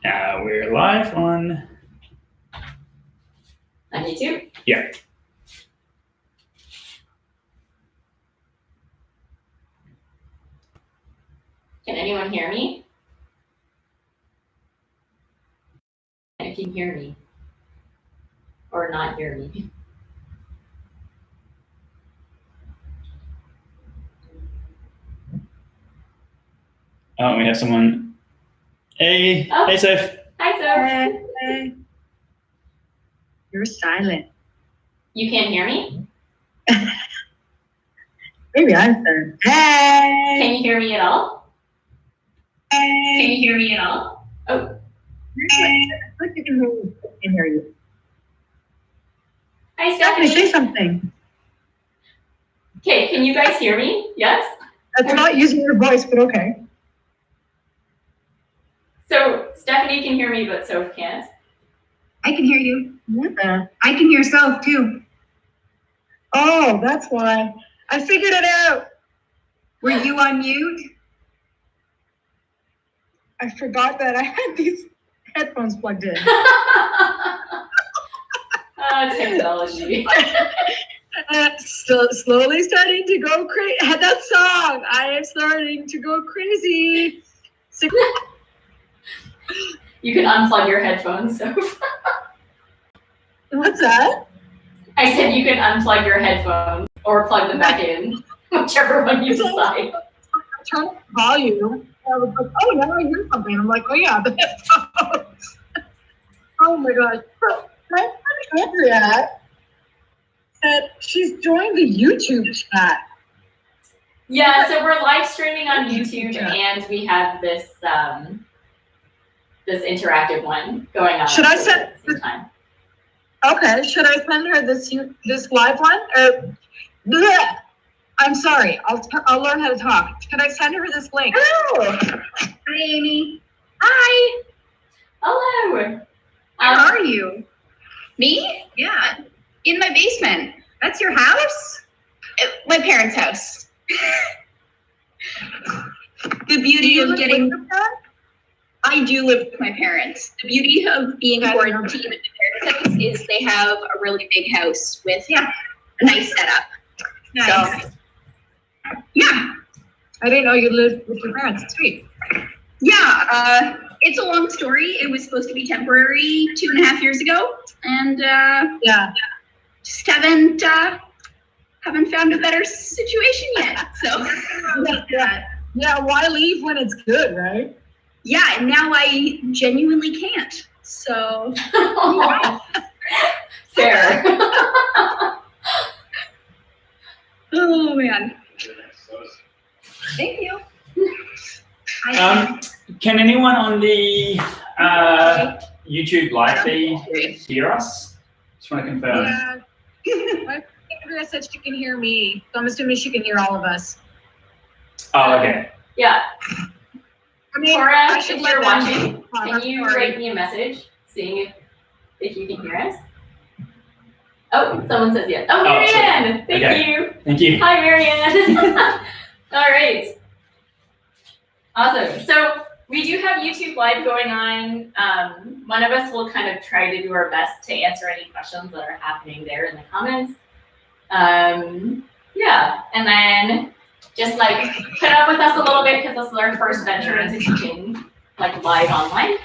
We're live on YouTube? Yeah. Can anyone hear me? If you can hear me or not hear me. Oh, we have someone. Hey, Oh. Hey, Soph. Hi, Soph. Hey. You're silent. You can't hear me? Maybe I'm silent. Hey. Can you hear me at all? Hey. Can you hear me at all? Oh. Hey. I think I can hear you. Hi, Stephanie, Stephanie. say something. Okay, can you guys hear me? Yes? That's not using your voice, but okay. So Stephanie can hear me, but Soph can't. I can hear you. Yeah. I can hear Soph too. Oh, that's why. I figured it out. Were you on mute? I forgot that I had these headphones plugged in. Technology. Still slowly starting to go crazy. That song. I am starting to go crazy. You can unplug your headphones, Soph. What's that? I said you can unplug your headphones or plug them back in, whichever one you decide. I turned up the volume. I was like, oh, now I hear something. I'm like, oh yeah, the headphones. Oh my gosh. So my friend Andrea said she's joined the YouTube chat. Yeah, so we're live streaming on YouTube, and we have this this interactive one going on. Should I at send the same time. Okay, should I send her this live one? Bleh. I'm sorry. I'll learn how to talk. Should I send her this link? Oh. Hi, Amy. Hi. Hello. Where are you? Me? Yeah. In my basement. That's your house? My parents' house. The beauty of getting. I do live with my parents. The beauty of being quarantined at my parents' house is they have a really big house with a nice setup. Nice. So, yeah. I didn't know you lived with your parents. It's sweet. Yeah. It's a long story. It was supposed to be temporary 2.5 years ago, and just haven't found a better situation yet. So yeah. Why leave when it's good, right? Yeah, and now I genuinely can't. So Fair. Oh man. Thank you. Can anyone on the YouTube live feed hear us? Just want to confirm. Yeah. My friend Andrea said she can hear me, so I'm assuming she can hear all of us. Oh, okay. Yeah. I mean, Cora, I if should you're let them watching, talk. can you Sorry. write me a message seeing if you can hear us? Oh, someone says yes. Oh, Marianne! Thank you. Thank you. Hi, Marianne. All right. Awesome. So we do have YouTube Live going on. One of us will kind of try to do our best to answer any questions that are happening there in the comments. Yeah, and then just like put up with us a little bit because this is our first venture into teaching like live online.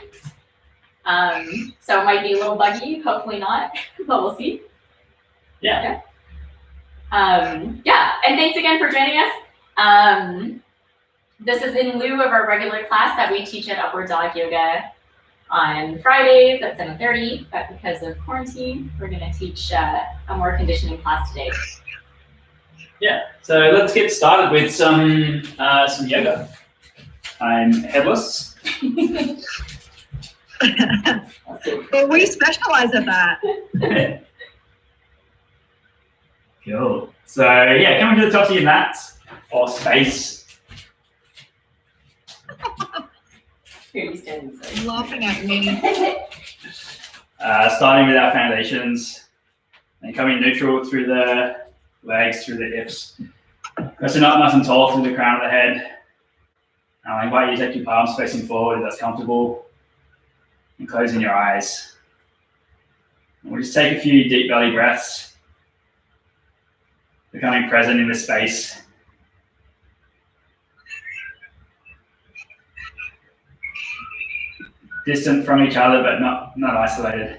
So it might be a little buggy, hopefully not, but we'll see. Yeah. Yeah, and thanks again for joining us. This is in lieu of our regular class that we teach at Upward Dog Yoga on Fridays at 7:30, but because of quarantine, we're going to teach a more conditioning class today. Yeah. So let's get started with some yoga. I'm headless. But we specialize at that. Cool. So yeah, coming to the top of your mat or space. Here you stand. Laughing at me. Starting with our foundations and coming neutral through the legs, through the hips. Pressing up nice and tall through the crown of the head. I invite you to take your palms facing forward if that's comfortable. and closing your eyes. And we'll just take a few deep belly breaths, becoming present in the space. Distant from each other, but not isolated.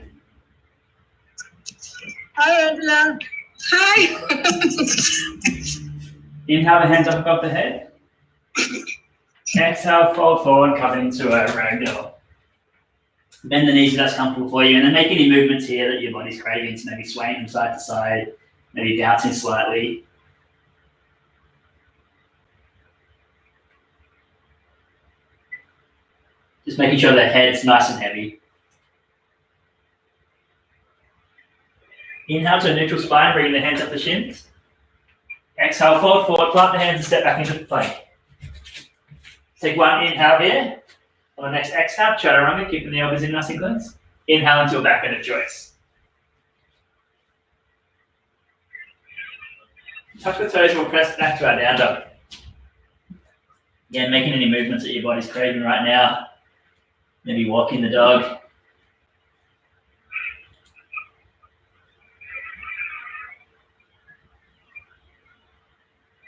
Hi, Angela. Hi. Inhale the hands up above the head. Exhale, fold forward, come into a ragdoll. Bend the knees if that's comfortable for you, and then make any movements here that your body's craving, so maybe swaying from side to side, maybe bouncing slightly. Just making sure the head's nice and heavy. Inhale to a neutral spine, bringing the hands up the shins. Exhale, fold forward, plant the hands and step back into the plank. Take one inhale here. On the next exhale, chaturanga, keeping the elbows in nice and close. Inhale into a back bend of choice. Touch the toes and we'll press back to our down dog. Again, making any movements that your body's craving right now. Maybe walking the dog.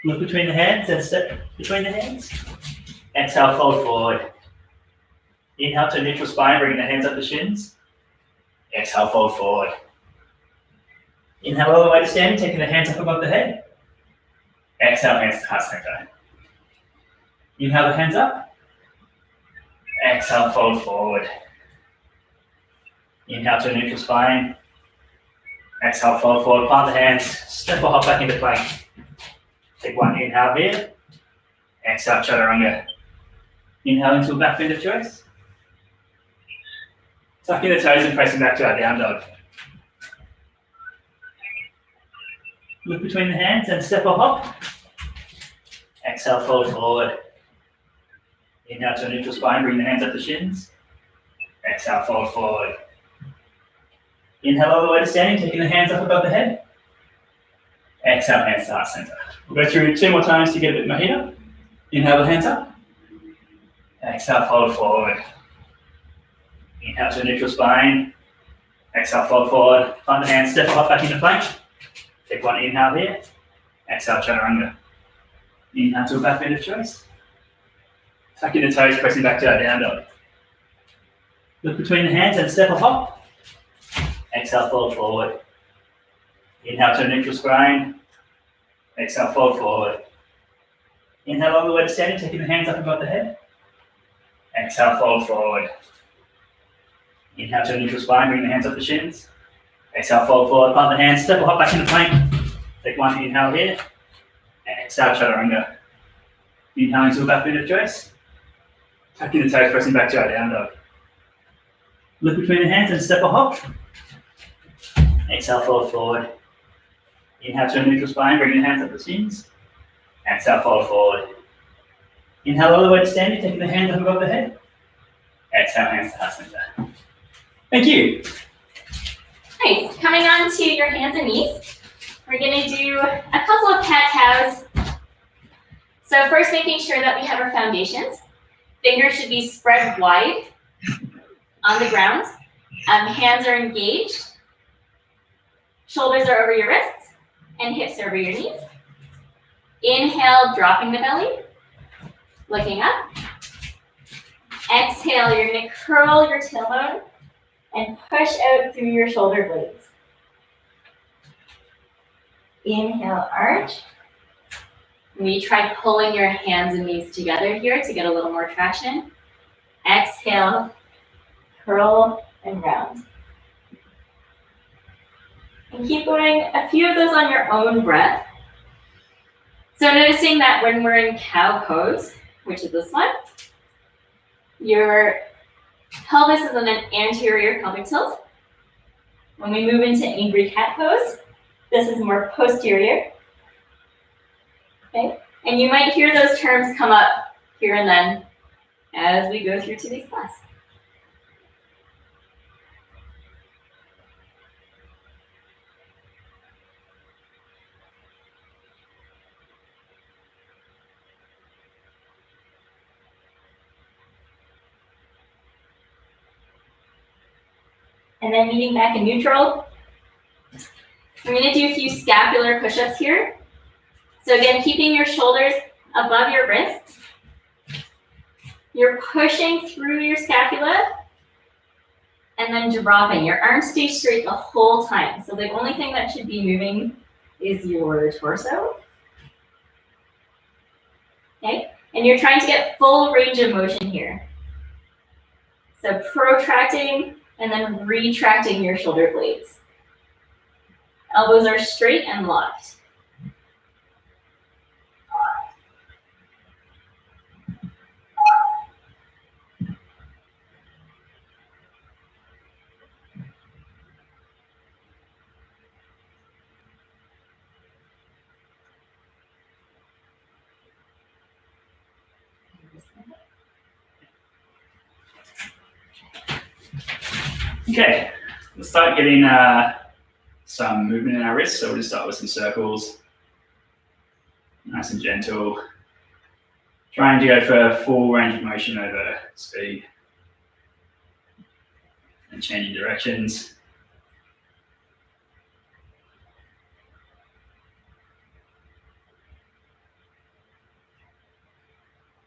Look between the hands and step between the hands. Exhale, fold forward. Inhale to a neutral spine, bringing the hands up the shins. Exhale, fold forward. Inhale all the way to standing, taking the hands up above the head. Exhale, hands to heart center. Inhale the hands up. Exhale, fold forward. Inhale to a neutral spine. Exhale, fold forward, plant the hands, step or hop back into plank. Take one inhale here. Exhale, chaturanga. Inhale into a back bend of choice. Tucking the toes and pressing back to our down dog. Look between the hands and step or hop. Exhale, fold forward. Inhale to a neutral spine, bring the hands up the shins. Exhale, fold forward. Inhale all the way to standing, taking the hands up above the head. Exhale, hands to heart center. We'll go through 2 more times to get a bit more heat up. Inhale the hands up. Exhale, fold forward. Inhale to a neutral spine. Exhale, fold forward. Plant the hands, step or hop back into plank. Take one inhale here. Exhale, chaturanga. Inhale to a back bend of choice. Tuck in the toes, pressing back to our down dog. Look between the hands and step or hop. Exhale, fold forward. Inhale to a neutral spine. Exhale, fold forward. Inhale all the way to standing, taking the hands up above the head. Exhale, fold forward. Inhale to a neutral spine, bring the hands up the shins. Exhale, fold forward, plant the hands, step or hop back into plank. Take one inhale here. Exhale, chaturanga. Inhale into a back bend of choice. Tuck in the toes, pressing back to our down dog. Look between the hands and step or hop. Exhale, fold forward. Inhale to a neutral spine, bring the hands up the shins. Exhale, fold forward. Inhale all the way to standing, taking the hands up above the head. Exhale, hands to heart center. Thank you. Nice. Coming on to your hands and knees. We're going to do a couple of cat-cows. So first, making sure that we have our foundations. Fingers should be spread wide on the ground. Hands are engaged. Shoulders are over your wrists and hips are over your knees. Inhale, dropping the belly, looking up. Exhale, you're going to curl your tailbone and push out through your shoulder blades. Inhale, arch. We try pulling your hands and knees together here to get a little more traction. Exhale, curl and round. And keep going a few of those on your own breath. So noticing that when we're in cow pose, which is this one, your pelvis is in an anterior pelvic tilt. When we move into angry cat pose, this is more posterior. Okay, and you might hear those terms come up here and then as we go through today's class. and then meeting back in neutral. We're gonna do a few scapular push-ups here. So again, keeping your shoulders above your wrists. You're pushing through your scapula and then dropping. Your arms stay straight the whole time. So the only thing that should be moving is your torso. Okay, and you're trying to get full range of motion here. So protracting and then retracting your shoulder blades. Elbows are straight and locked. Okay, let's start getting some movement in our wrists. So we'll just start with some circles. Nice and gentle. Trying to go for full range of motion over speed. And changing directions.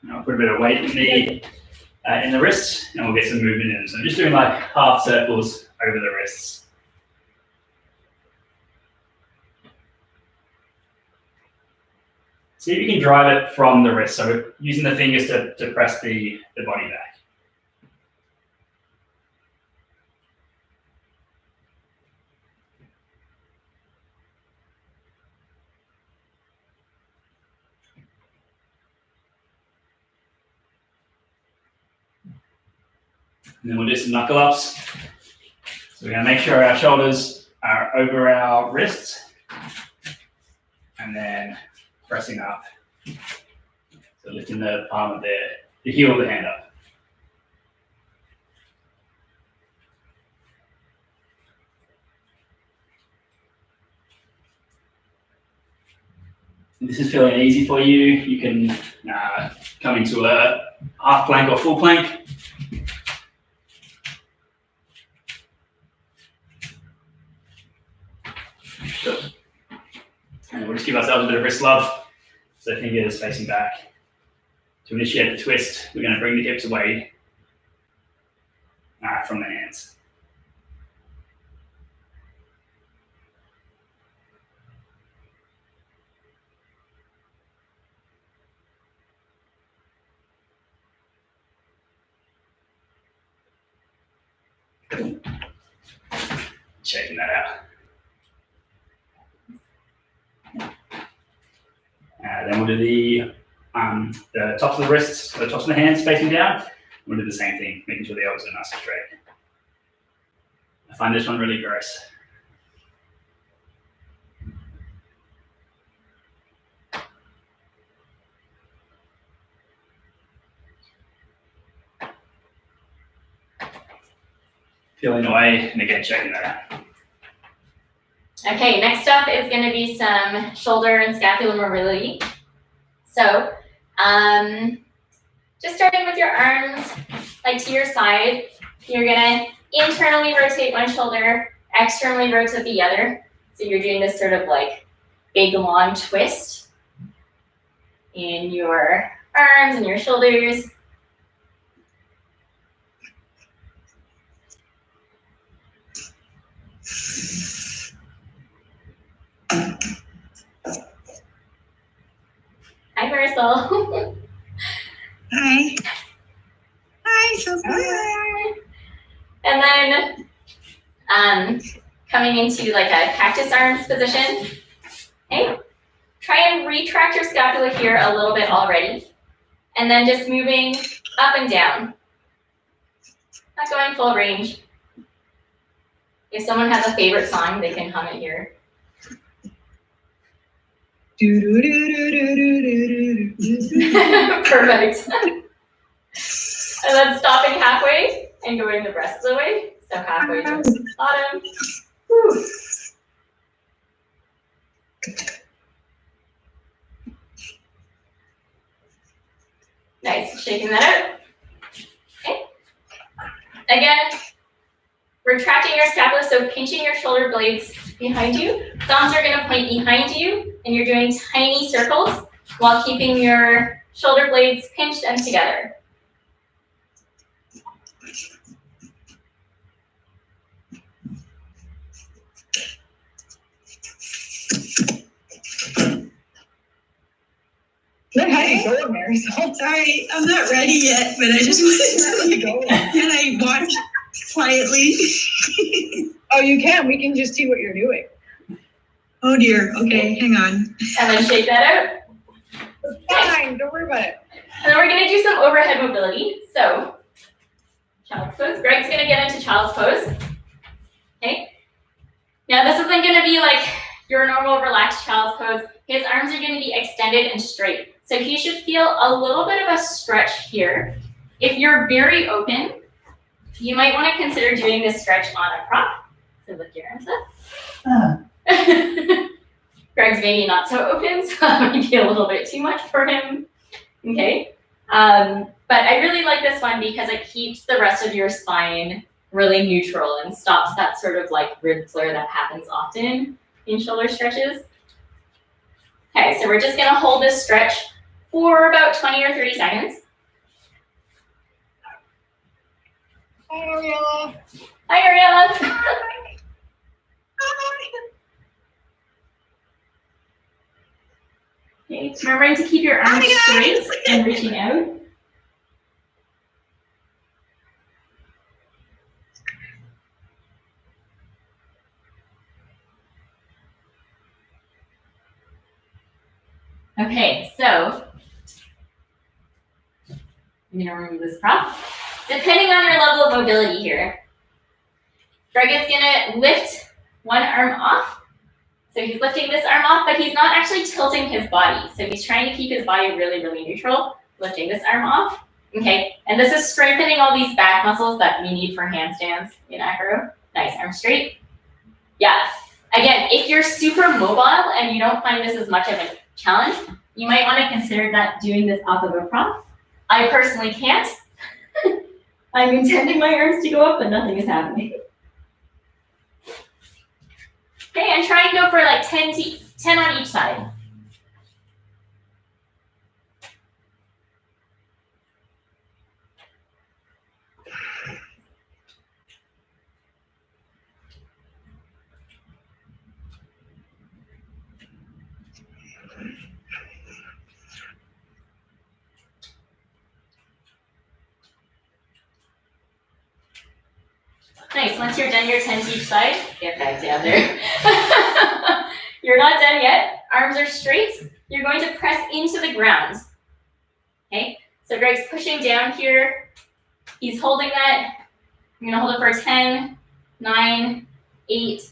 And I'll put a bit of weight in the wrists, and we'll get some movement in. So I'm just doing like half circles over the wrists. See if you can drive it from the wrist, so using the fingers to press the body back. And then we'll do some knuckle ups. So we're going to make sure our shoulders are over our wrists, and then pressing up. So lifting the palm of the heel of the hand up. If this is feeling easy for you, you can come into a half plank or full plank. Good. And we'll just give ourselves a bit of wrist love. So fingers facing back. To initiate the twist, we're going to bring the hips away from the hands. Checking that out. Then we'll do the tops of the wrists, the tops of the hands facing down. We'll do the same thing, making sure the elbows are nice and straight. I find this one really gross. Feeling away, and again, checking that out. Okay, next up is going to be some shoulder and scapular mobility. So, just starting with your arms, like to your side, you're going to internally rotate one shoulder, externally rotate the other. So you're doing this sort of like big long twist in your arms and your shoulders. Hi, Marisol. Hi. Hi, Sophia. And then coming into like a cactus arms position. Okay. Try and retract your scapula here a little bit already. And then just moving up and down. Not going full range. If someone has a favorite song, they can hum it here. Perfect. And then stopping halfway and going the rest of the way. So halfway to the bottom. Whew. Nice, shaking that out. Okay. Again, retracting your scapula, so pinching your shoulder blades behind you. Thumbs are gonna point behind you, and you're doing tiny circles while keeping your shoulder blades pinched and together. How you going, Marisol? Sorry, I'm not ready yet, but I just wanted to go. Can I watch quietly? Oh, you can. We can just see what you're doing. Oh dear. Okay, hang on. And then shake that out. It's fine. Don't worry about it. And then we're gonna do some overhead mobility. So, child's pose. Greg's gonna get into child's pose. Okay. Now this isn't gonna be like your normal relaxed child's pose. His arms are gonna be extended and straight. So he should feel a little bit of a stretch here. If you're very open, you might want to consider doing this stretch on a prop. So lift your arms up. Greg's maybe not so open, so that might be a little bit too much for him. Okay. But I really like this one because it keeps the rest of your spine really neutral and stops that sort of like rib flare that happens often in shoulder stretches. Okay, so we're just gonna hold this stretch for about 20 or 30 seconds. Hi, Ariella. Hi, Ariella. Okay, remembering to keep your arms straight and reaching out. Okay, so I'm gonna remove this prop. Depending on your level of mobility here, Greg is gonna lift one arm off. So he's lifting this arm off, but he's not actually tilting his body. So he's trying to keep his body really, really neutral, lifting this arm off. Okay, and this is strengthening all these back muscles that we need for handstands in acro. Nice, arm straight. Yeah, again, if you're super mobile and you don't find this as much of a challenge, you might want to consider that doing this off of a prop. I personally can't. I'm intending my arms to go up, but nothing is happening. Okay, and try and go for like 10 on each side. Nice, once you're done your 10 to each side, get back down there. You're not done yet. Arms are straight. You're going to press into the ground. Okay, so Greg's pushing down here. He's holding that. I'm gonna hold it for 10, 9, 8,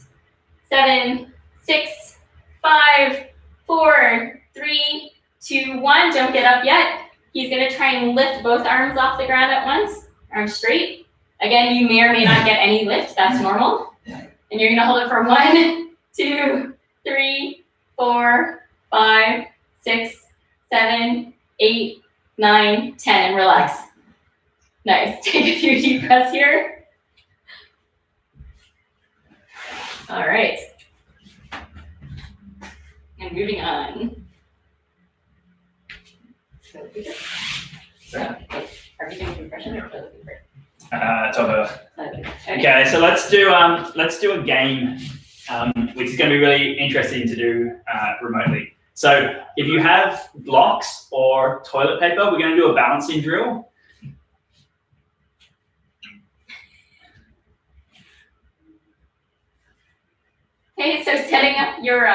7, 6, 5, 4, 3, 2, 1. Don't get up yet. He's gonna try and lift both arms off the ground at once. Arms straight. Again, you may or may not get any lift. That's normal. And you're gonna hold it for 1, 2, 3, 4, 5, 6, 7, 8, 9, 10, and relax. Nice. Take a few deep breaths here. All right. And moving on. So, are we doing compression or toilet paper? It's over. Okay, so let's do a game, which is going to be really interesting to do remotely. So if you have blocks or toilet paper, we're going to do a balancing drill. Okay, so setting up your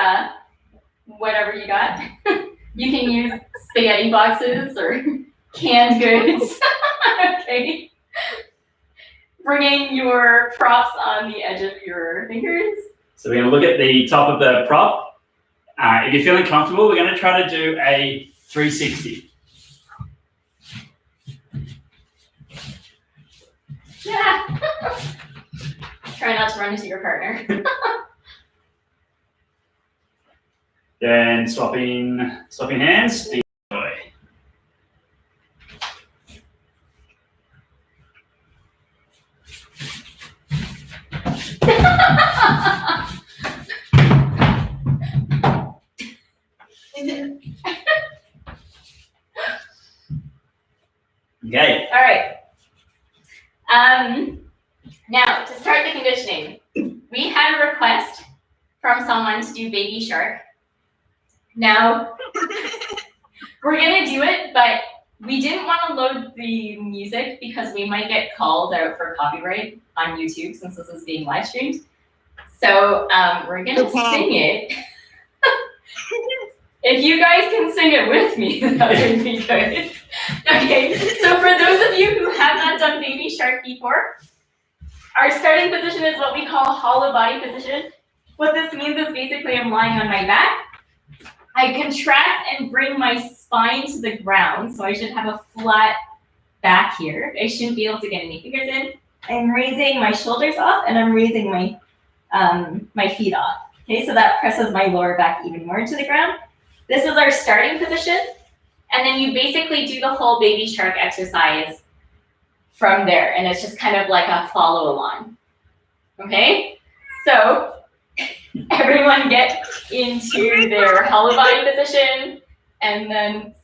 whatever you got. You can use spaghetti boxes or canned goods. Okay. Bringing your props on the edge of your fingers. So we're going to look at the top of the prop. If you're feeling comfortable, we're going to try to do a 360. Yeah. Try not to run into your partner. Then swapping hands. Enjoy. Okay. All right. Now, to start the conditioning, we had a request from someone to do Baby Shark. Now, we're going to do it, but we didn't want to load the music because we might get called out for copyright on YouTube since this is being live streamed. So we're going to sing it. If you guys can sing it with me, that would be good. Okay, so for those of you who have not done Baby Shark before, our starting position is what we call hollow body position. What this means is basically I'm lying on my back. I contract and bring my spine to the ground, so I should have a flat back here. I shouldn't be able to get any fingers in. I'm raising my shoulders off, and I'm raising my my feet off. Okay, so that presses my lower back even more into the ground. This is our starting position, and then you basically do the whole Baby Shark exercise from there, and it's just kind of like a follow along. Okay, so everyone get into their hollow body position, and then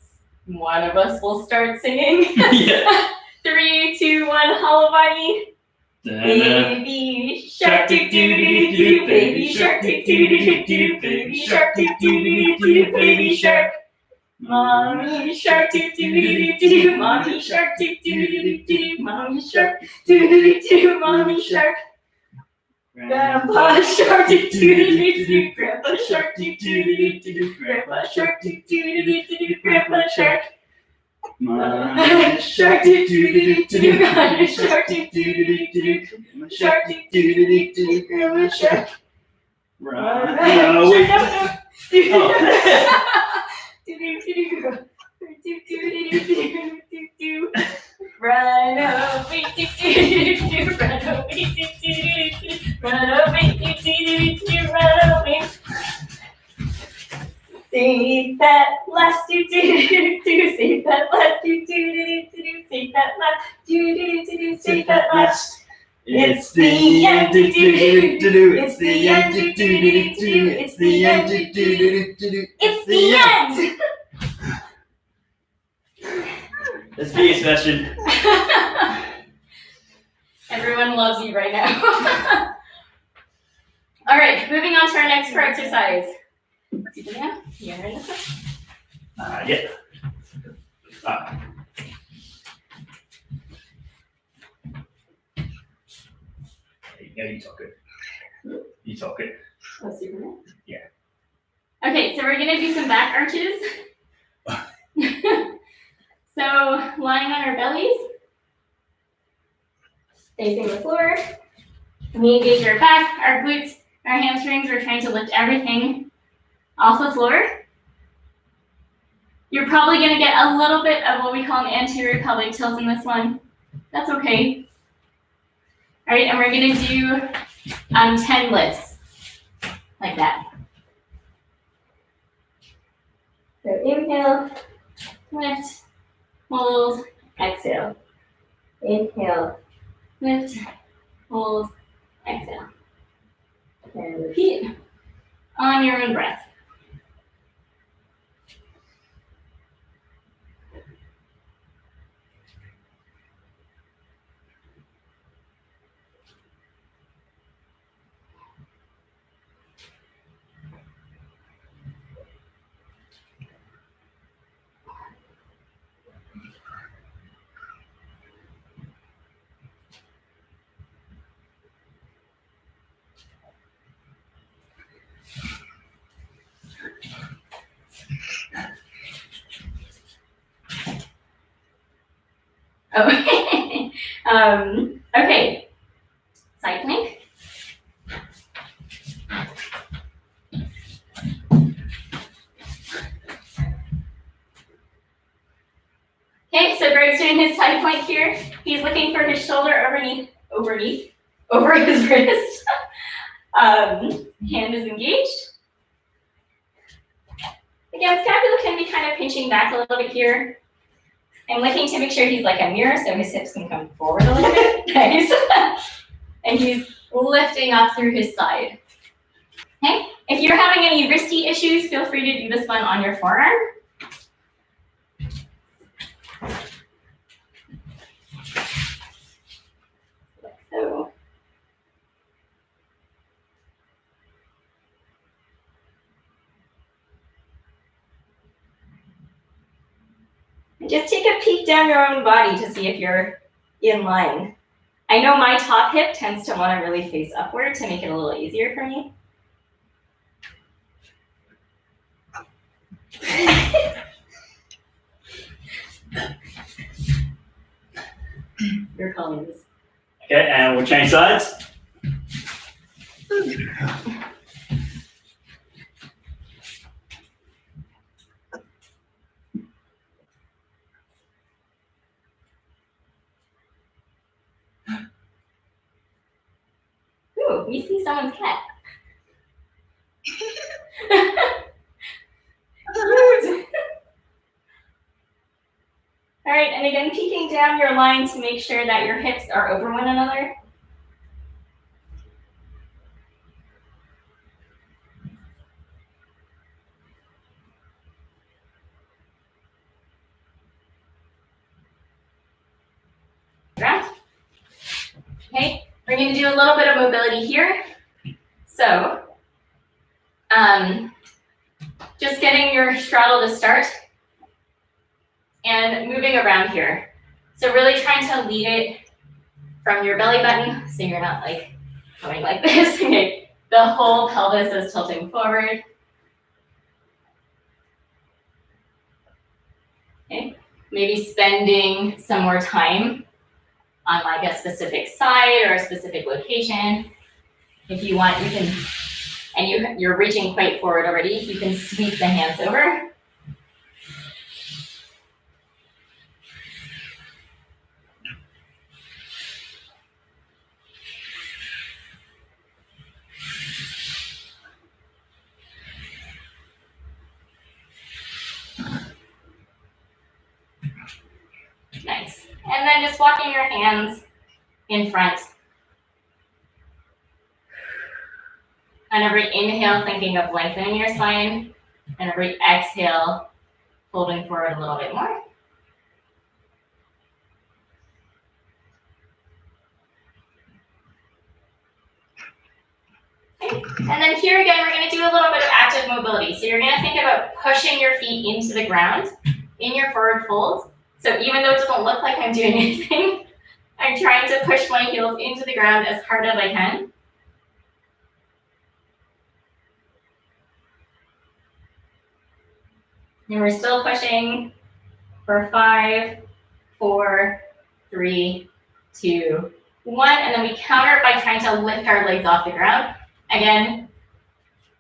one of us will start singing. Yeah. 3, 2, 1, hollow body. Baby shark doo doo doo doo, baby shark doo doo doo doo, baby shark doo doo doo doo, baby shark. Mommy shark doo doo doo doo, mommy shark doo doo doo doo, mommy shark doo doo doo, mommy shark. Grandpa shark doo doo doo doo, grandpa shark doo doo doo doo, grandpa shark doo doo doo doo, grandpa shark. Shark doo doo doo doo, grandpa shark doo doo doo doo, shark doo doo doo doo, grandpa shark. Run away. Run away, run away, run away. Save that last save that last save that last save that last. It's the end, it's the end, it's the end, it's the end. Let's be a session. Everyone loves you right now. All right, moving on to our next core exercise. Yeah, you ready this one? Yeah. You talk it. You talk it. Oh, Superman? Yeah. Okay, so we're gonna do some back arches. So lying on our bellies, facing the floor. We engage our back, our glutes, our hamstrings. We're trying to lift everything off the floor. You're probably gonna get a little bit of what we call an anterior pelvic tilt in this one. That's okay. All right, and we're gonna do 10 lifts, like that. So inhale, lift, hold, exhale. Inhale, lift, hold, exhale. And repeat on your own breath. Oh, okay. Side plank. Okay, so Greg's doing his side plank here. He's looking for his shoulder over his wrist. Hand is engaged. Again, scapula can be kind of pinching back a little bit here. I'm looking to make sure he's like a mirror so his hips can come forward a little bit. Nice. And he's lifting up through his side. Okay, If you're having any wristy issues, feel free to do this one on your forearm. So. And just take a peek down your own body to see if you're in line. I know my top hip tends to want to really face upward to make it a little easier for me. Your colleagues. Okay, and we'll change sides. Ooh, we see someone's cat. Cute. All right, and again, peeking down your line to make sure that your hips are over one another. Around. Okay, we're going to do a little bit of mobility here. So, just getting your straddle to start and moving around here. So really trying to lead it from your belly button so you're not like going like this. Okay, the whole pelvis is tilting forward. Okay, maybe spending some more time on like a specific side or a specific location. If you want, you can, and you're reaching quite forward already, you can sweep the hands over. Nice. And then just walking your hands in front. On every inhale, thinking of lengthening your spine. And every exhale, folding forward a little bit more. Okay. And then here again, we're going to do a little bit of active mobility. So you're going to think about pushing your feet into the ground in your forward fold. So even though it doesn't look like I'm doing anything, I'm trying to push my heels into the ground as hard as I can. And we're still pushing for 5, 4, 3, 2, 1. And then we counter by trying to lift our legs off the ground. Again,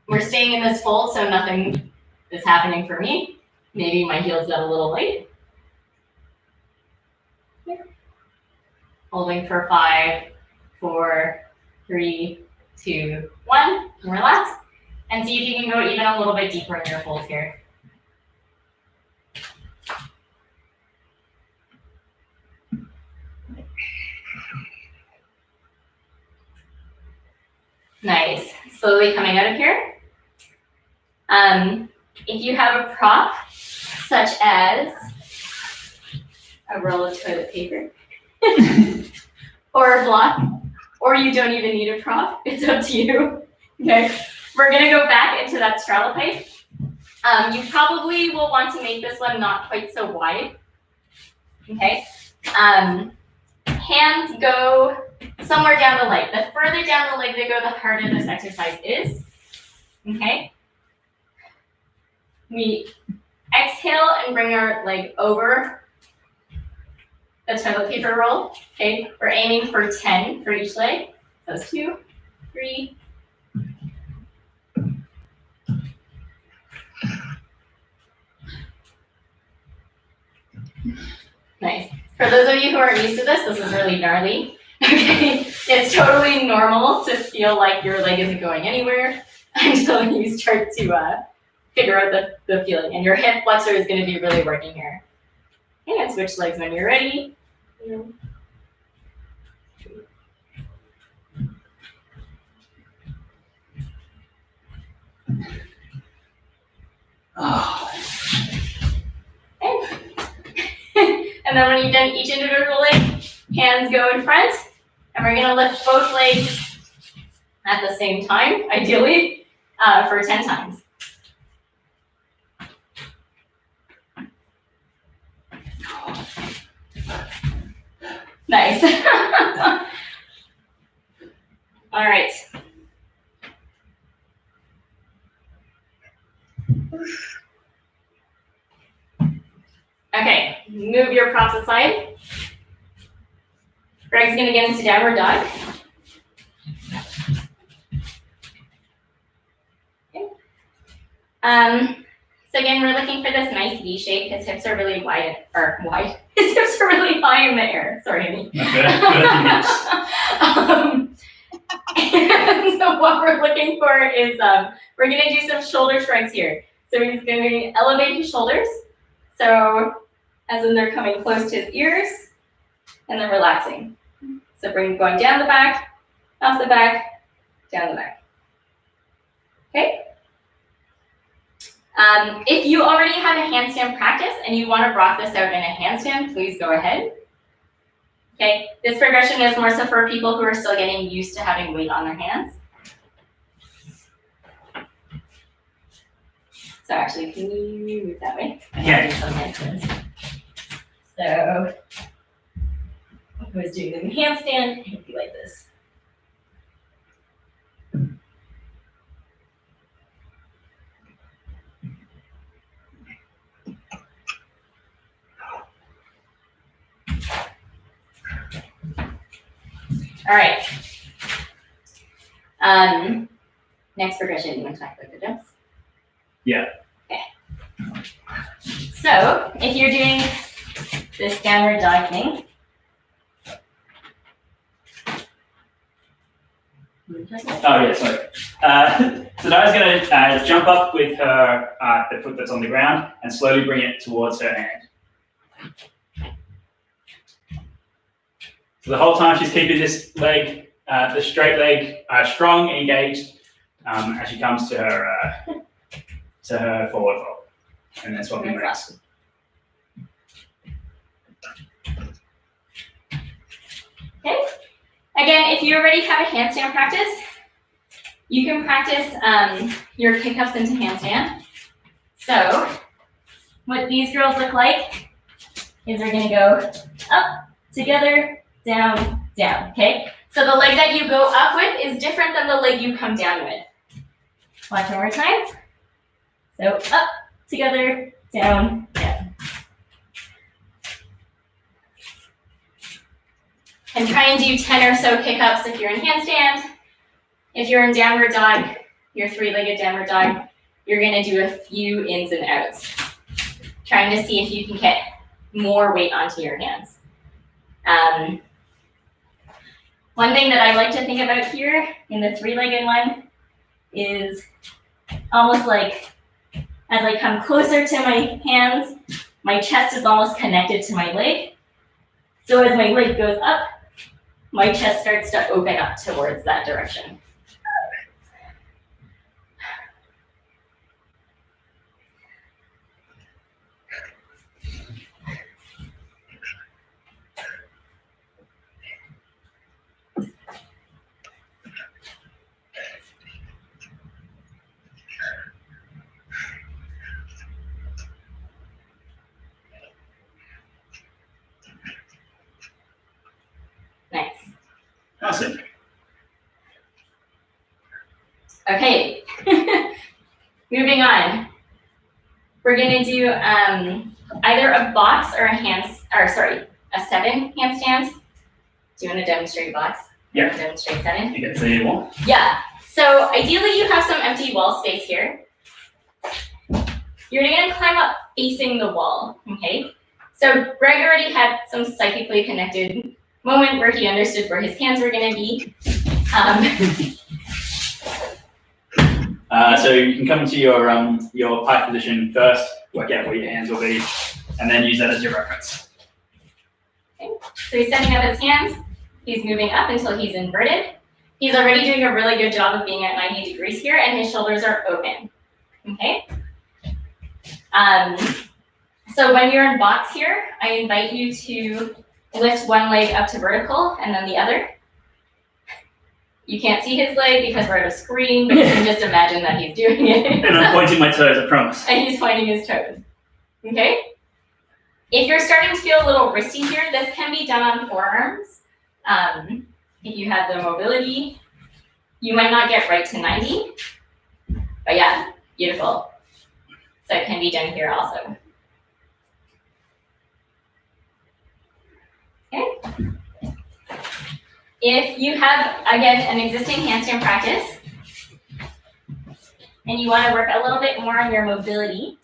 we're staying in this fold, so nothing is happening for me. Maybe my heels got a little light. Holding for 5, 4, 3, 2, 1. And relax. And see if you can go even a little bit deeper in your fold here. Nice. Slowly coming out of here. If you have a prop, such as a roll of toilet paper, or a block, or you don't even need a prop, it's up to you. Okay, we're gonna go back into that straddle pipe. You probably will want to make this one not quite so wide. Okay, hands go somewhere down the leg. The further down the leg they go, the harder this exercise is. Okay, we exhale and bring our leg over the toilet paper roll. Okay, we're aiming for 10 for each leg. So it's 2, 3. Nice. For those of you who aren't used to this, this is really gnarly. Okay, it's totally normal to feel like your leg isn't going anywhere until you start to figure out the feeling. And your hip flexor is going to be really working here. Okay, and switch legs when you're ready. then when you've done each individual leg, hands go in front. And we're gonna lift both legs at the same time, ideally, for 10 times. Nice. All right. Okay, move your props aside. Greg's gonna get into downward dog. Okay. So again, we're looking for this nice V shape. His hips are really wide, or wide. His hips are really high in the air. Sorry, Amy. And so what we're looking for is we're gonna do some shoulder shrugs here. So he's going to elevate his shoulders. So as in they're coming close to his ears, and then relaxing. So going down the back, off the back, down the back. Okay? If you already have a handstand practice and you want to rock this out in a handstand, please go ahead. Okay, this progression is more so for people who are still getting used to having weight on their hands. So actually, can you move that way? Yeah. Some handstands. So I was doing the handstand, it would be like this. All right. Next progression, you want to talk about the jumps? Yeah. Okay. So if you're doing this downward dog thing, Oh yeah, sorry. So Diana's gonna jump up with her the foot that's on the ground and slowly bring it towards her hand. So the whole time she's keeping this leg, the straight leg, strong, engaged, as she comes to her forward fold, and then swapping legs. okay. Again, if you already have a handstand practice, you can practice your kick-ups into handstand. So what these girls look like is they're gonna go up, together, down, down, okay? So the leg that you go up with is different than the leg you come down with. Watch one more time. So up, together, down, down. And try and do 10 or so kick-ups if you're in handstand. If you're in downward dog, your three-legged downward dog, you're gonna do a few ins and outs. Trying to see if you can get more weight onto your hands. One thing that I like to think about here in the three-legged one is almost like as I come closer to my hands, my chest is almost connected to my leg. So as my leg goes up, my chest starts to open up towards that direction. Nice. Awesome. Okay, moving on. We're gonna do either a box or a 7 handstand. Do you want to demonstrate box? Yeah. Demonstrate 7? You can see more. Yeah. So ideally you have some empty wall space here. You're gonna climb up facing the wall, okay? So Greg already had some psychically connected moment where he understood where his hands were gonna be. So you can come to your pike position first, work out where your hands will be, and then use that as your reference. Okay. So he's setting up his hands. He's moving up until he's inverted. He's already doing a really good job of being at 90 degrees here, and his shoulders are open. Okay. So when you're in box here, I invite you to lift one leg up to vertical and then the other. You can't see his leg because we're at a screen, but you can just imagine that he's doing it. And I'm pointing my toes, I promise. And he's pointing his toes. Okay? If you're starting to feel a little wristy here, this can be done on forearms. If you have the mobility, you might not get right to 90. But yeah, beautiful. So it can be done here also. Okay. If you have, again, an existing handstand practice, and you want to work a little bit more on your mobility,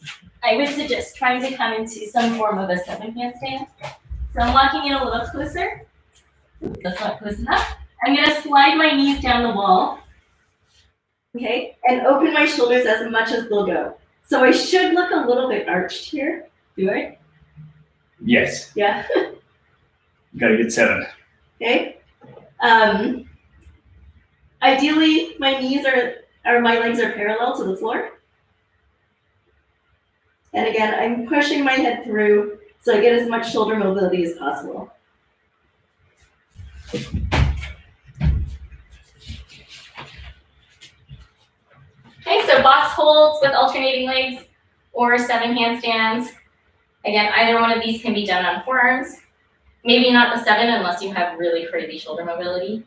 I would suggest trying to come into some form of a 7 handstand. So I'm walking in a little closer. That's not close enough. I'm going to slide my knees down the wall. Okay, and open my shoulders as much as they'll go. So I should look a little bit arched here. Do I? Yes. Yeah. Got a good 7. Okay. Ideally, my knees or my legs are parallel to the floor. And again, I'm pushing my head through so I get as much shoulder mobility as possible. Okay, so box holds with alternating legs or 7 handstands. Again, either one of these can be done on forearms. Maybe not the 7 unless you have really crazy shoulder mobility.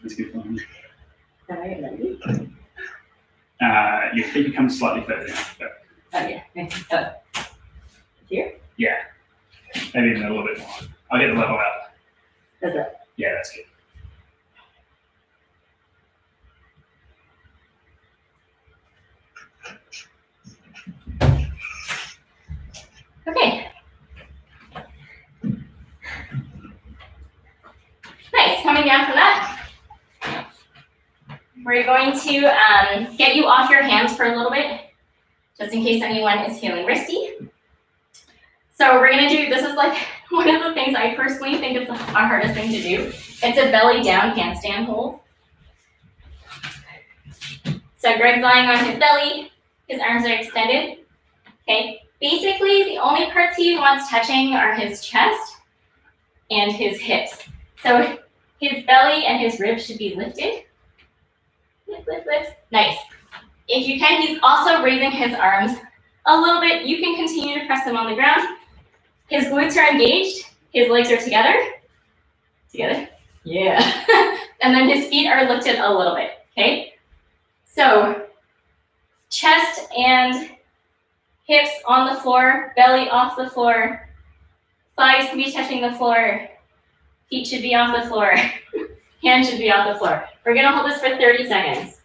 That's good fun. All right, ready? Your feet come slightly further down. But Oh, yeah. Here? yeah. Maybe even a little bit more. I'll get the level up. That's it. Yeah, that's good. Okay. Nice. Coming down from that, we're going to get you off your hands for a little bit, just in case anyone is feeling wristy. So we're going to do, this is like one of the things I personally think is the hardest thing to do. It's a belly down handstand hold. So Greg's lying on his belly, his arms are extended. Okay. Basically, the only parts he wants touching are his chest and his hips. So his belly and his ribs should be lifted. Lift, lift, lift. Nice. If you can, he's also raising his arms a little bit. You can continue to press them on the ground. His glutes are engaged. His legs are together. Together? Yeah. And then his feet are lifted a little bit, okay? So chest and hips on the floor, belly off the floor, thighs can be touching the floor, feet should be off the floor, hands should be off the floor. We're gonna hold this for 30 seconds.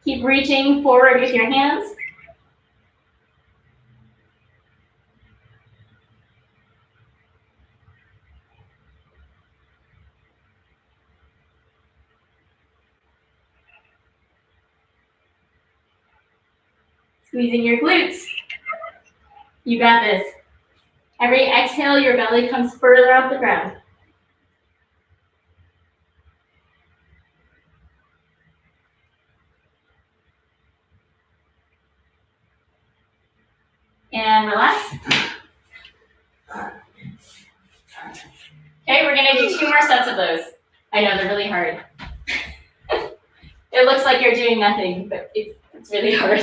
Keep reaching forward with your hands. Squeezing your glutes. You got this. Every exhale, your belly comes further off the ground. And relax. Okay, we're gonna do 2 more sets of those. I know, they're really hard. It looks like you're doing nothing, but it's really hard.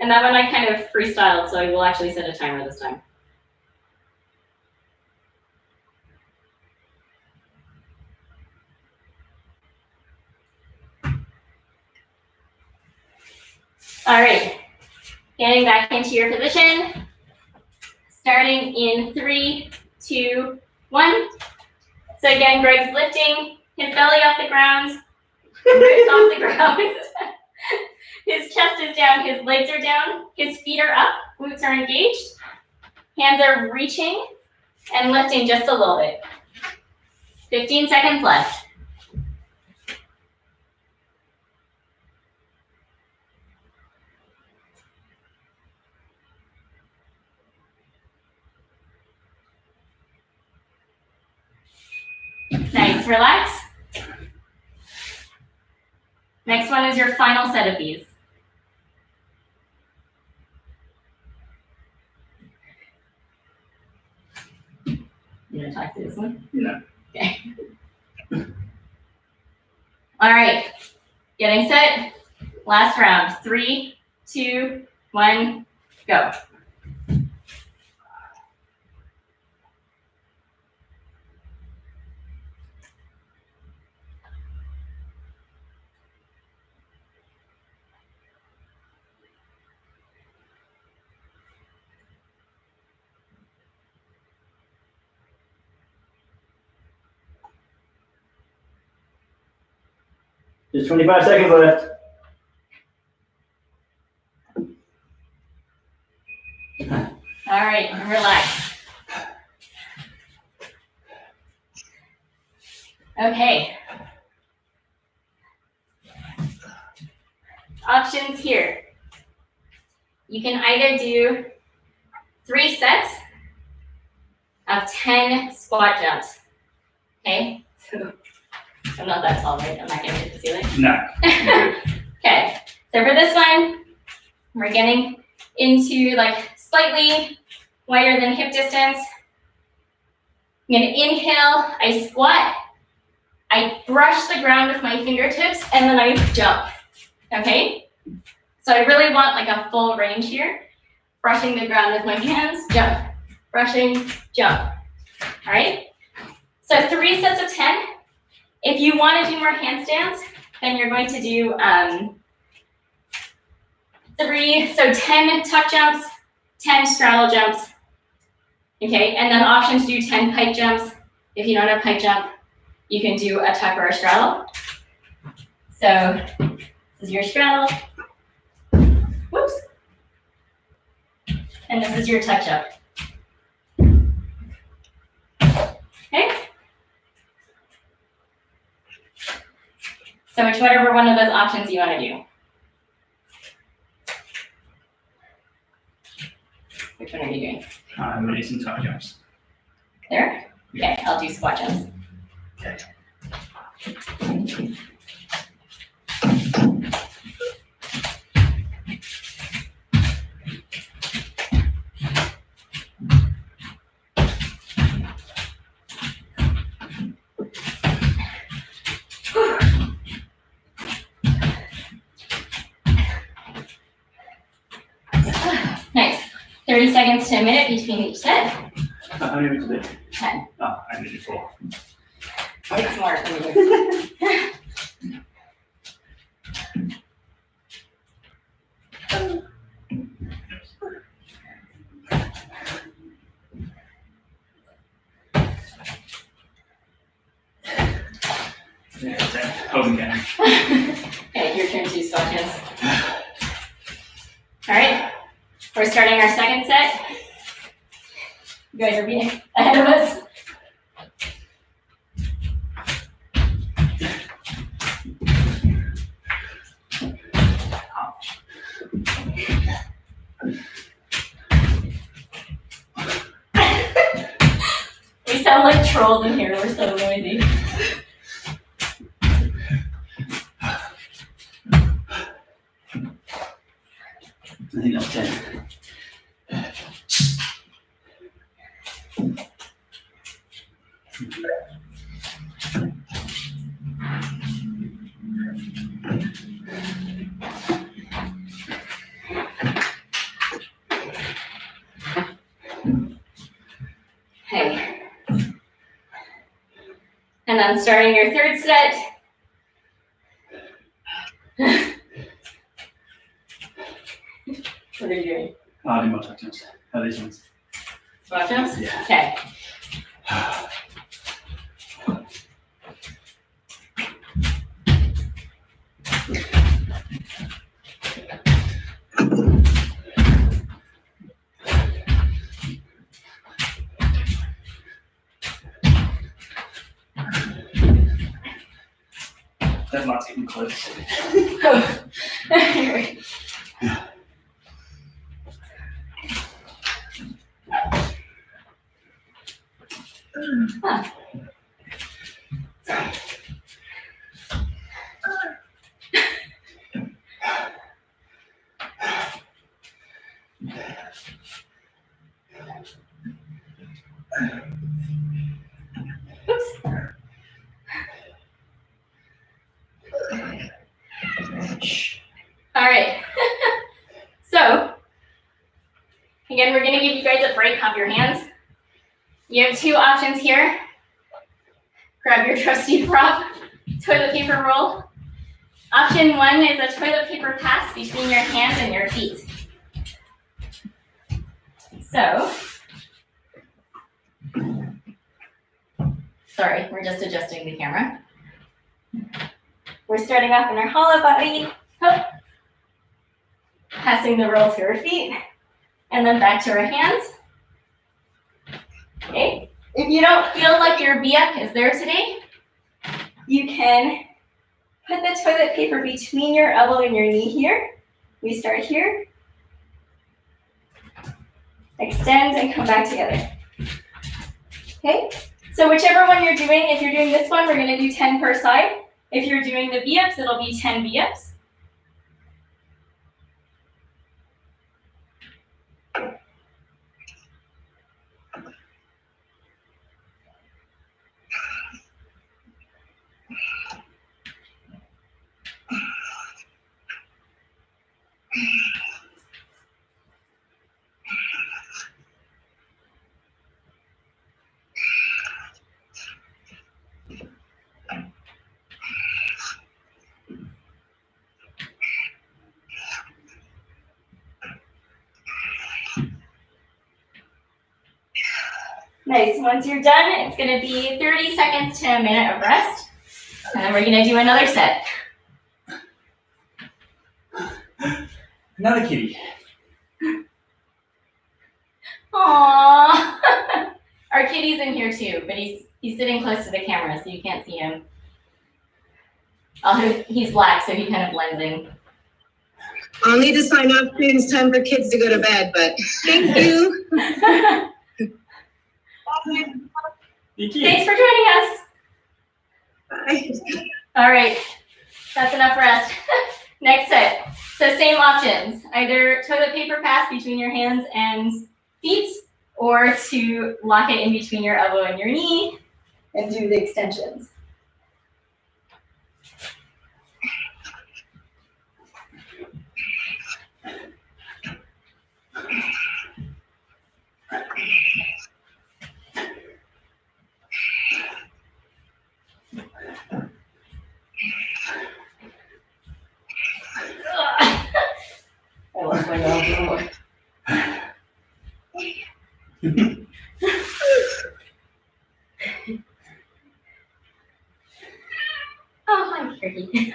And that one I kind of freestyled, so I will actually set a timer this time. All right, getting back into your position. Starting in 3, 2, 1. So again, Greg's lifting his belly off the ground, ribs off the ground. His chest is down, his legs are down, his feet are up, glutes are engaged, hands are reaching and lifting just a little bit. 15 seconds left. to relax. Next one is your final set of these. You want to talk through this one? No. Okay. All right. Getting set. Last round. 3, 2, 1, go. There's 25 seconds left. All right, relax. Okay. Options here. You can either do 3 sets of 10 squat jumps. Okay, so I'm not that tall, right? I'm not gonna hit the ceiling. No. Okay, so for this one, we're getting into like slightly wider than hip distance. I'm gonna inhale, I squat, I brush the ground with my fingertips, and then I jump, okay? So I really want like a full range here. Brushing the ground with my hands, jump, brushing, jump, all right? So 3 sets of 10. If you want to do more handstands, then you're going to do 10 tuck jumps, 10 straddle jumps, okay? And then option to do 10 pike jumps. If you don't have pike jump, you can do a tuck or a straddle. So this is your straddle. Whoops. And this is your tuck jump. Okay? So it's whatever one of those options you want to do. Which one are you doing? I'm going to do some toe jumps. There? Okay, I'll do squat jumps. Okay. Nice. 30 seconds to a minute between each set. How many minutes is it? 10. Oh, I did 4. It's more than you. Closing down. Okay, your turn to squat jumps. All right, we're starting our second set. You guys are being ahead of us. We sound like trolls in here, we're so noisy. I think that's 10. Okay. And then starting your third set. What are you doing? I'll do more tuck jumps. How are these ones? Squat jumps? Yeah. Okay. That's not even close. Huh. right. So, again, we're gonna give you guys a break of your hands. You have two options here. Grab your trusty prop, toilet paper roll. Option one is a toilet paper pass between your hands and your feet. So, sorry, we're just adjusting the camera. We're starting off in our hollow body, passing the roll to our feet, and then back to our hands. Okay, if you don't feel like your VF is there today, you can put the toilet paper between your elbow and your knee here. We start here, extend and come back together. Okay, so whichever one you're doing, if you're doing this one, we're gonna do 10 per side. If you're doing the VFs, it'll be 10 VFs. Nice, once you're done, it's gonna be 30 seconds to a minute of rest. And then we're gonna do another set. Another kitty. Aww. Our kitty's in here too, but he's sitting close to the camera, so you can't see him. He's black, so he kind of blends in. I'll need to sign up soon. It's time for kids to go to bed, but thank you. Thanks for joining us. Bye. All right, that's enough rest. Next set. So same options, either toilet paper pass between your hands and feet, or to lock it in between your elbow and your knee and do the extensions. I lost my mouth. Oh, hi, Turkey.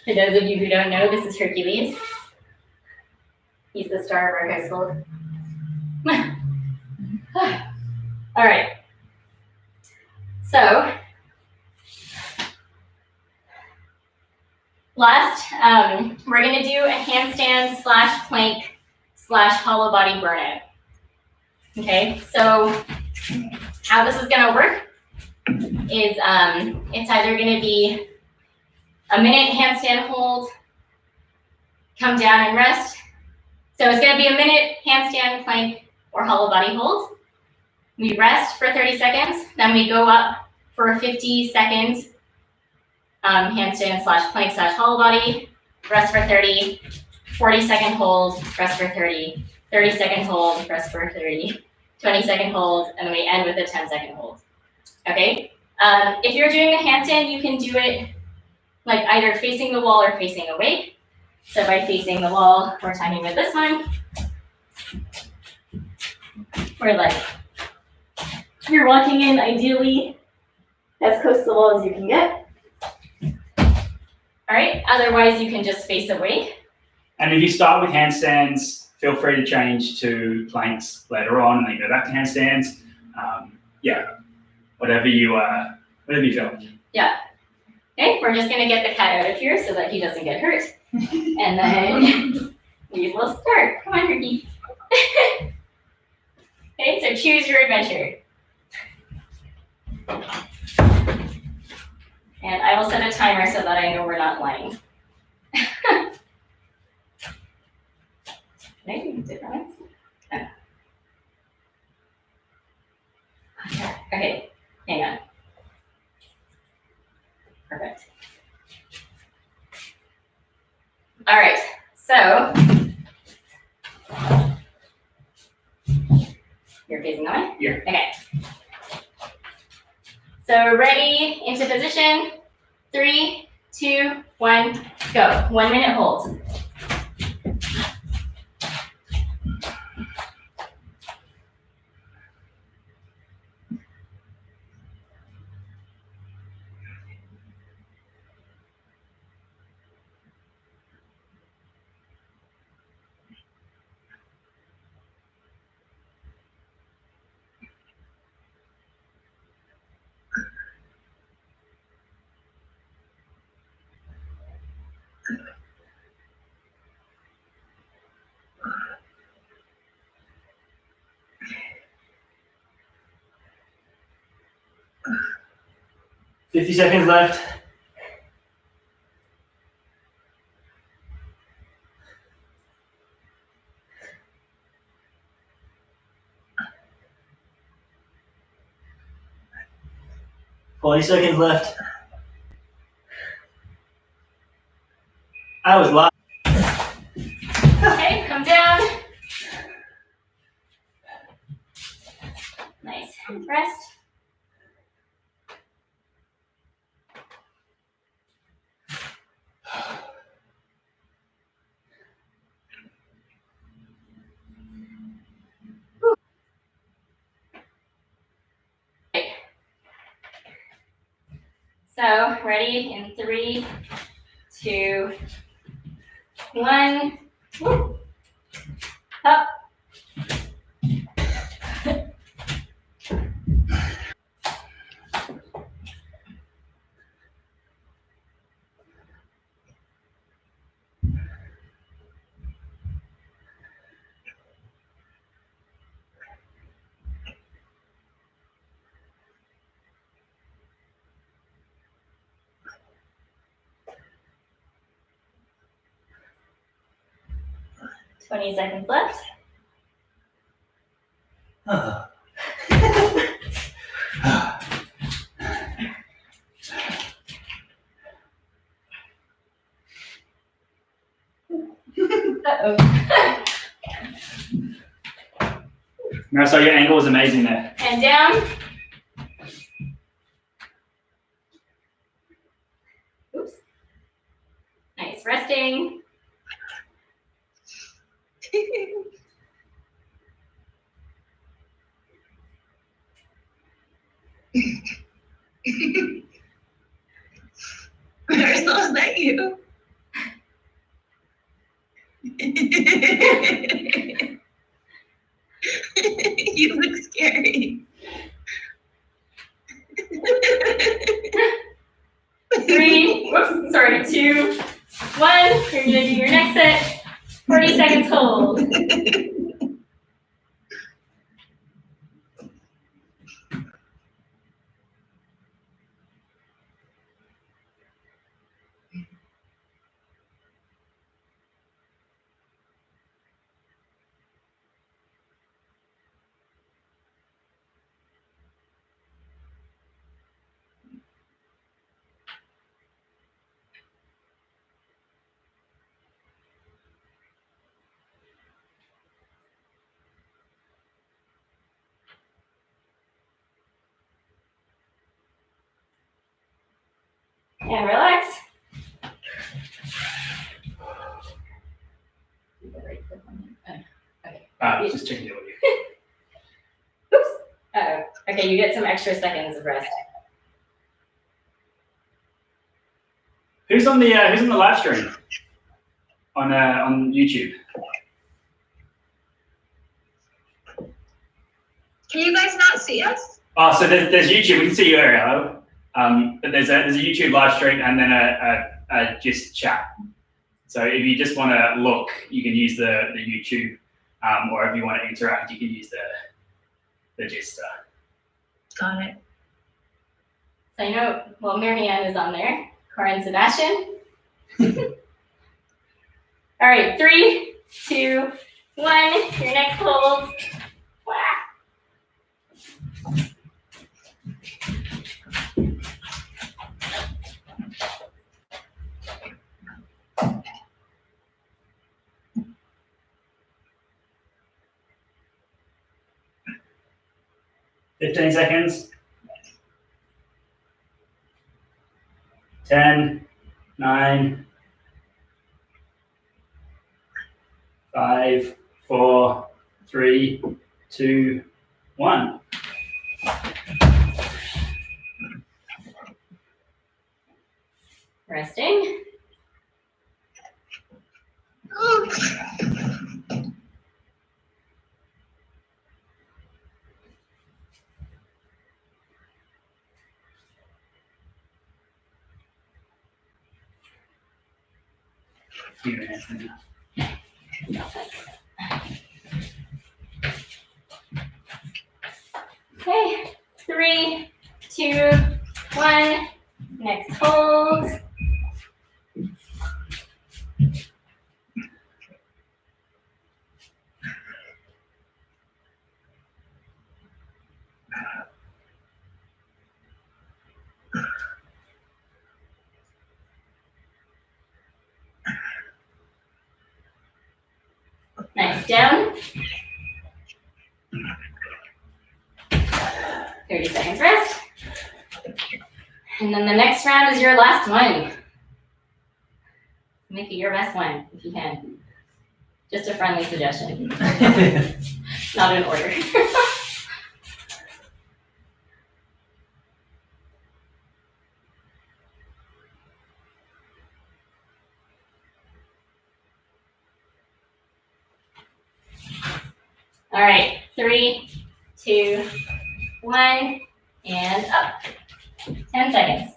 For those of you who don't know, this is Hercules. He's the star of our household. All right. So, last, we're gonna do a handstand / plank / hollow body burnout. Okay, so how this is gonna work is it's either gonna be a minute handstand hold, come down and rest. So it's gonna be a minute handstand, plank, or hollow body hold. We rest for 30 seconds, then we go up for a 50-second handstand / plank / hollow body, rest for 30, 40-second hold, rest for 30, 30-second hold, rest for 30, 20-second hold, and then we end with a 10-second hold. Okay? If you're doing a handstand, you can do it like either facing the wall or facing away. So by facing the wall, we're talking about this one. We're like, you're walking in ideally as close to the wall as you can get. All right, otherwise you can just face away. And if you start with handstands, feel free to change to planks later on and then go back to handstands. Whatever you feel like. Yeah. Okay, we're just gonna get the cat out of here so that he doesn't get hurt. And then we will start. Come on, Ricky. Okay, so choose your adventure. And I will set a timer so that I know we're not lying. Okay, different. Okay, hang on. Perfect. So, you're facing that way? Yeah. Okay. So ready, into position. 3, 2, 1, go. 1 minute hold. $50 seconds left. $40 seconds left. I was live. Okay, come down. Nice. Rest. So, ready in 3, 2, 1. Woo. Up. $20 seconds left. Uh-oh. Marisol, your angle was amazing there. And down. Oops. Nice. Resting. Marisol, is that you? You look scary. 3, whoops, sorry, 2, 1. You're gonna do your next set. 40 seconds hold. And relax. Just checking the audio. Oops. Uh-oh. Okay, you get some extra seconds of rest. Who's on the live stream on YouTube? Can you guys not see us? Oh, so there's YouTube. We can see you, Ariel. But there's a YouTube live stream and then a just chat. So if you just want to look, you can use the YouTube, or if you want to interact, you can use the gist. Got it. So I know, well, Marianne is on there. Cora and Sebastian. All right, 3, 2, 1. Your next hold. Wow. 15 seconds. 10, 9, 5, 4, 3, 2, 1. Resting. Keep your hands in there. Okay, 3, 2, 1. Next hold. Nice, down. 30 seconds rest. And then the next round is your last one. Make it your best one if you can. Just a friendly suggestion, not an order. All right, 3, 2, 1, and up. 10 seconds.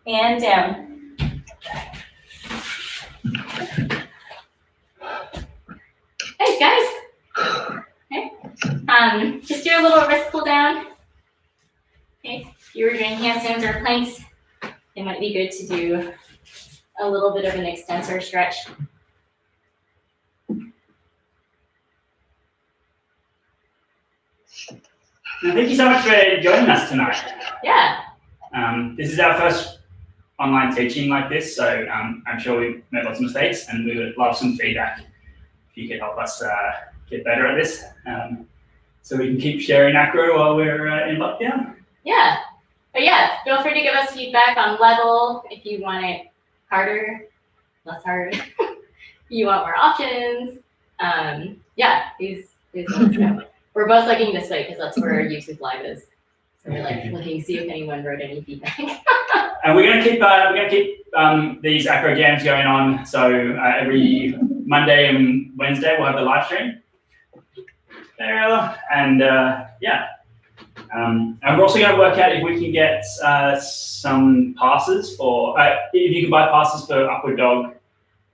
And down. Thanks, guys. Okay. Just do a little wrist pull down. Okay. If you were doing handstands or planks, it might be good to do a little bit of an extensor stretch. Thank you so much for joining us tonight. Yeah. This is our first online teaching like this, so I'm sure we've made lots of mistakes, and we would love some feedback if you could help us get better at this, so we can keep sharing Acro while we're in lockdown. Yeah. But yeah, feel free to give us feedback on level if you want it harder, less hard. You want more options. Yeah, please let us know. We're both looking this way because that's where our YouTube live is. So we're like looking to see if anyone wrote any feedback. And we're gonna keep these Acro jams going on. So every Monday and Wednesday we'll have the live stream. There, and yeah. And we're also going to work out if we can get some passes for, if you can buy passes for Upward Dog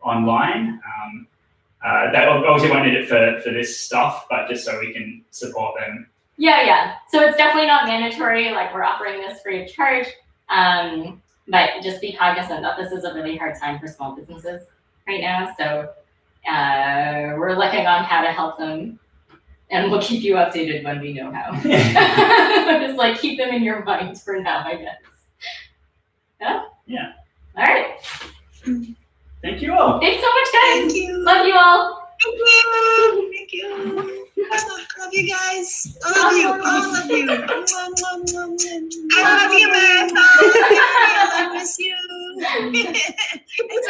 online. That obviously won't need it for this stuff, but just so we can support them. Yeah. So it's definitely not mandatory. Like, we're offering this free of charge. But just be cognizant that this is a really hard time for small businesses right now. So we're looking on how to help them. And we'll keep you updated when we know how. Just like keep them in your mind for now, I guess. Yeah? Yeah. All right. Thank you all. Thanks so much, guys. Thank you. Love you all. Thank you. Thank you. Love you guys. I love you. All of you. I love you, Beth. I miss you. It's